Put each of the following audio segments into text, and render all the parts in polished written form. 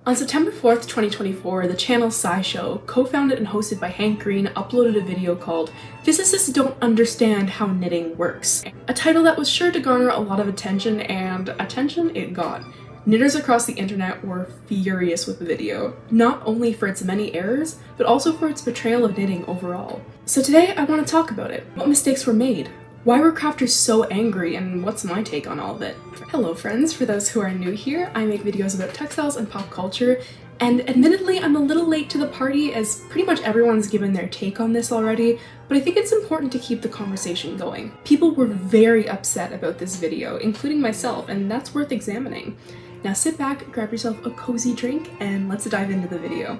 On September 4th, 2024, the channel SciShow, co-founded and hosted by Hank Green, uploaded a video called "Physicists Don't Understand How Knitting Works," a title that was sure to garner a lot of attention, and attention it got. Knitters across the internet were furious with the video, not only for its many errors, but also for its portrayal of knitting overall. So today I want to talk about it. What mistakes were made? Why were crafters so angry, and what's my take on all of it? Hello friends, for those who are new here, I make videos about textiles and pop culture, and admittedly I'm a little late to the party as pretty much everyone's given their take on this already, but I think it's important to keep the conversation going. People were very upset about this video, including myself, and that's worth examining. Now sit back, grab yourself a cozy drink, and let's dive into the video.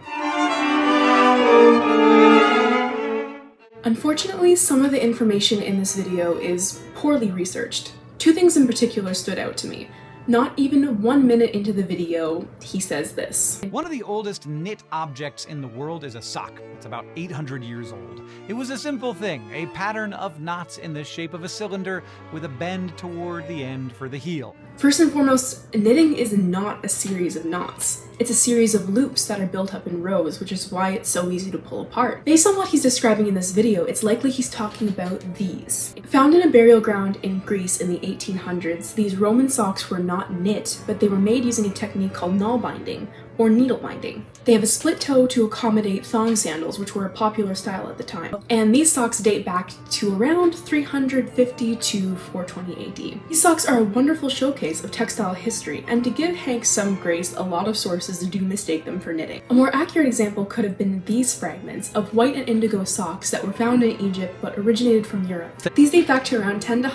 Unfortunately, some of the information in this video is poorly researched. Two things in particular stood out to me. Not even 1 minute into the video, he says this. One of the oldest knit objects in the world is a sock. It's about 800 years old. It was a simple thing, a pattern of knots in the shape of a cylinder with a bend toward the end for the heel. First and foremost, knitting is not a series of knots. It's a series of loops that are built up in rows, which is why it's so easy to pull apart. Based on what he's describing in this video, it's likely he's talking about these. Found in a burial ground in Greece in the 1800s, these Roman socks were not knit, but they were made using a technique called nail binding, or needle binding. They have a split toe to accommodate thong sandals, which were a popular style at the time. And these socks date back to around 350 to 420 AD. These socks are a wonderful showcase of textile history, and to give Hank some grace, a lot of sources do mistake them for knitting. A more accurate example could have been these fragments of white and indigo socks that were found in Egypt but originated from Europe. These date back to around 10 to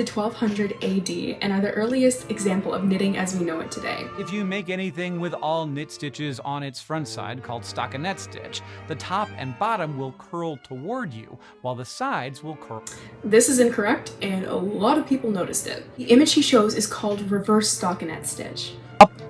1200 AD and are the earliest example of knitting as we know it today. If you make anything with all knit stitches on its front side, called stockinette stitch, the top and bottom will curl toward you, while the sides will curl. This is incorrect, and a lot of people noticed it. The image he shows is called reverse stockinette stitch.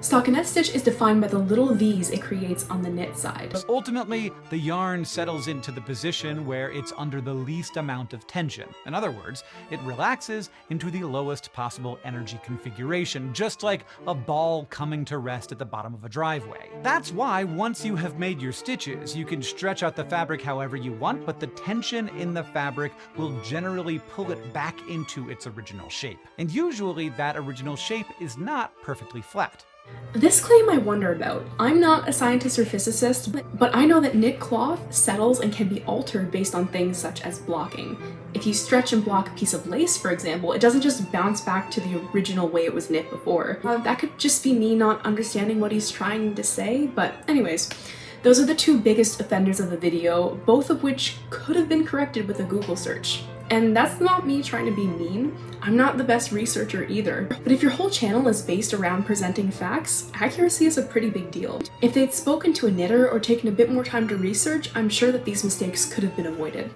Stockinette stitch is defined by the little V's it creates on the knit side. Ultimately, the yarn settles into the position where it's under the least amount of tension. In other words, it relaxes into the lowest possible energy configuration, just like a ball coming to rest at the bottom of a driveway. That's why once you have made your stitches, you can stretch out the fabric however you want, but the tension in the fabric will generally pull it back into its original shape. And usually that original shape is not perfectly flat. This claim I wonder about. I'm not a scientist or physicist, but I know that knit cloth settles and can be altered based on things such as blocking. If you stretch and block a piece of lace, for example, it doesn't just bounce back to the original way it was knit before. That could just be me not understanding what he's trying to say, but anyways. Those are the two biggest offenders of the video, both of which could have been corrected with a Google search. And that's not me trying to be mean. I'm not the best researcher either. But if your whole channel is based around presenting facts, accuracy is a pretty big deal. If they'd spoken to a knitter or taken a bit more time to research, I'm sure that these mistakes could have been avoided.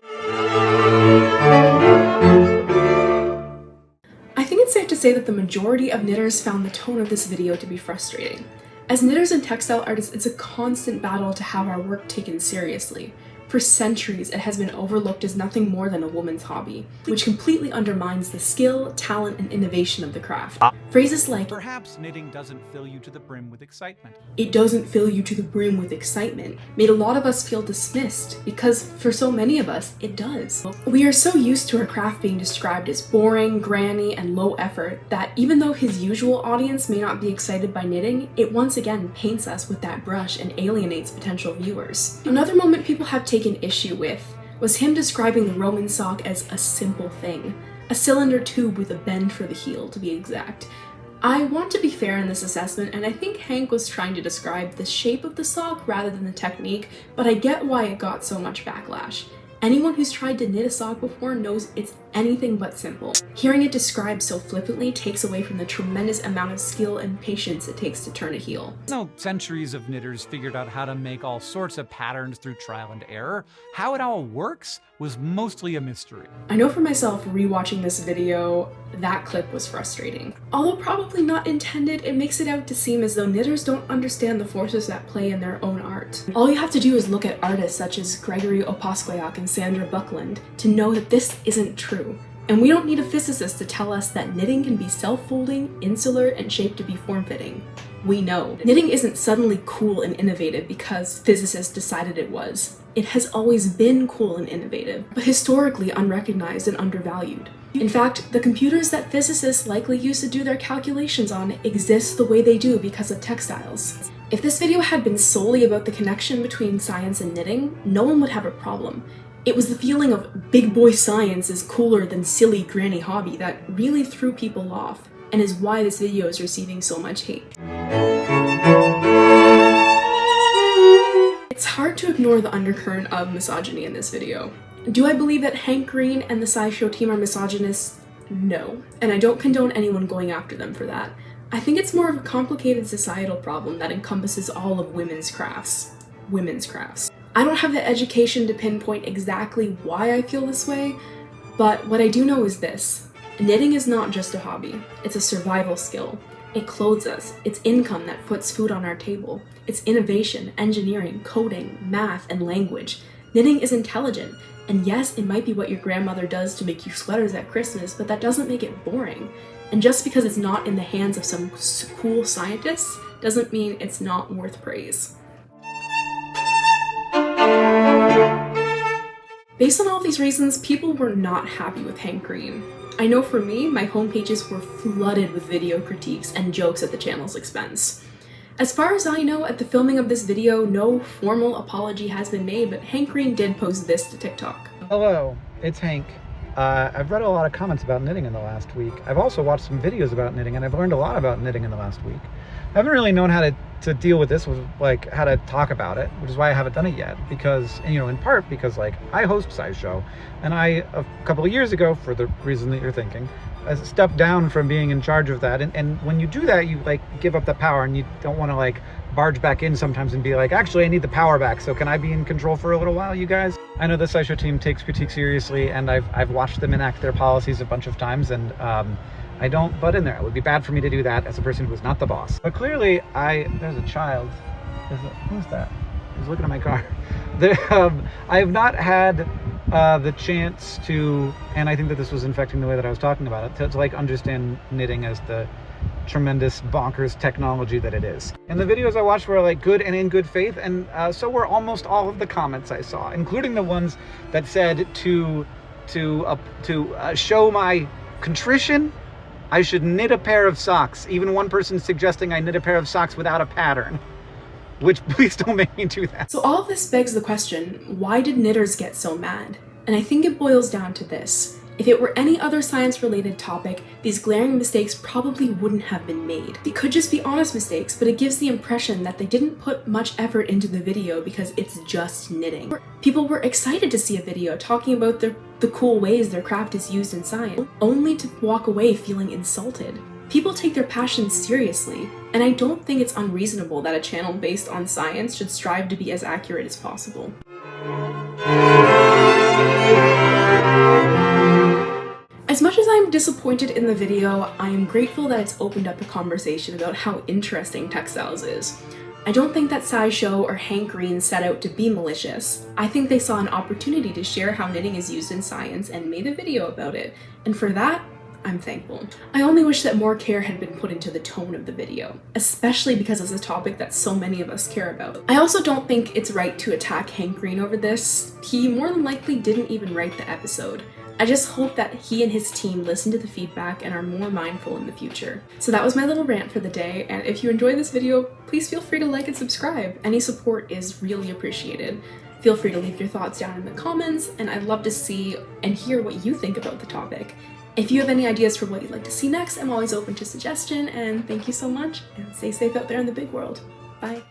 I think it's safe to say that the majority of knitters found the tone of this video to be frustrating. As knitters and textile artists, it's a constant battle to have our work taken seriously. For centuries, it has been overlooked as nothing more than a woman's hobby, which completely undermines the skill, talent, and innovation of the craft. Phrases like, Perhaps knitting doesn't fill you to the brim with excitement. "It doesn't fill you to the brim with excitement," made a lot of us feel dismissed, because for so many of us, it does. We are so used to our craft being described as boring, granny, and low effort that even though his usual audience may not be excited by knitting, it once again paints us with that brush and alienates potential viewers. Another moment people have taken issue with was him describing the Roman sock as a simple thing, a cylinder tube with a bend for the heel to be exact. I want to be fair in this assessment, and I think Hank was trying to describe the shape of the sock rather than the technique, but I get why it got so much backlash. Anyone who's tried to knit a sock before knows it's anything but simple. Hearing it described so flippantly takes away from the tremendous amount of skill and patience it takes to turn a heel. No, centuries of knitters figured out how to make all sorts of patterns through trial and error. How it all works was mostly a mystery. I know for myself, rewatching this video, that clip was frustrating. Although probably not intended, it makes it out to seem as though knitters don't understand the forces at play in their own art. All you have to do is look at artists such as Gregory Oposkoyak and Sandra Buckland to know that this isn't true. And we don't need a physicist to tell us that knitting can be self-folding, insular, and shaped to be form-fitting. We know. Knitting isn't suddenly cool and innovative because physicists decided it was. It has always been cool and innovative, but historically unrecognized and undervalued. In fact, the computers that physicists likely used to do their calculations on exist the way they do because of textiles. If this video had been solely about the connection between science and knitting, no one would have a problem. It was the feeling of big boy science is cooler than silly granny hobby that really threw people off, and is why this video is receiving so much hate. It's hard to ignore the undercurrent of misogyny in this video. Do I believe that Hank Green and the SciShow team are misogynists? No, and I don't condone anyone going after them for that. I think it's more of a complicated societal problem that encompasses all of women's crafts. I don't have the education to pinpoint exactly why I feel this way, but what I do know is this. Knitting is not just a hobby, it's a survival skill. It clothes us, it's income that puts food on our table. It's innovation, engineering, coding, math, and language. Knitting is intelligent, and yes, it might be what your grandmother does to make you sweaters at Christmas, but that doesn't make it boring. And just because it's not in the hands of some cool scientists, doesn't mean it's not worth praise. Based on all these reasons, people were not happy with Hank Green. I know for me, my homepages were flooded with video critiques and jokes at the channel's expense. As far as I know, at the filming of this video, no formal apology has been made, but Hank Green did post this to TikTok. Hello, it's Hank. I've read a lot of comments about knitting in the last week. I've also watched some videos about knitting, and I've learned a lot about knitting in the last week. I haven't really known how to deal with this, like how to talk about it, which is why I haven't done it yet. Because, you know, in part because like I host SciShow, and I, a couple of years ago, for the reason that you're thinking, I stepped down from being in charge of that. And when you do that, you like give up the power, and you don't want to like barge back in sometimes and be like, actually, I need the power back. So can I be in control for a little while, you guys? I know the SciShow team takes critique seriously, and I've watched them enact their policies a bunch of times, and I don't butt in there. It would be bad for me to do that as a person who is not the boss. But clearly, there's a child. Who's that? He's looking at my car. I have not had the chance to, and I think that this was infecting the way that I was talking about it, to like understand knitting as the tremendous bonkers technology that it is. And the videos I watched were like good and in good faith, and so were almost all of the comments I saw, including the ones that said to show my contrition, I should knit a pair of socks. Even one person suggesting I knit a pair of socks without a pattern. Which, please don't make me do that. So all of this begs the question, why did knitters get so mad? And I think it boils down to this. If it were any other science-related topic, these glaring mistakes probably wouldn't have been made. They could just be honest mistakes, but it gives the impression that they didn't put much effort into the video because it's just knitting. People were excited to see a video talking about the cool ways their craft is used in science, only to walk away feeling insulted. People take their passions seriously, and I don't think it's unreasonable that a channel based on science should strive to be as accurate as possible. As much as I'm disappointed in the video, I am grateful that it's opened up a conversation about how interesting textiles is. I don't think that SciShow or Hank Green set out to be malicious. I think they saw an opportunity to share how knitting is used in science and made a video about it, and for that, I'm thankful. I only wish that more care had been put into the tone of the video, especially because it's a topic that so many of us care about. I also don't think it's right to attack Hank Green over this. He more than likely didn't even write the episode. I just hope that he and his team listen to the feedback and are more mindful in the future. So that was my little rant for the day, and if you enjoyed this video, please feel free to like and subscribe. Any support is really appreciated. Feel free to leave your thoughts down in the comments, and I'd love to see and hear what you think about the topic. If you have any ideas for what you'd like to see next, I'm always open to suggestion, and thank you so much, and stay safe out there in the big world. Bye.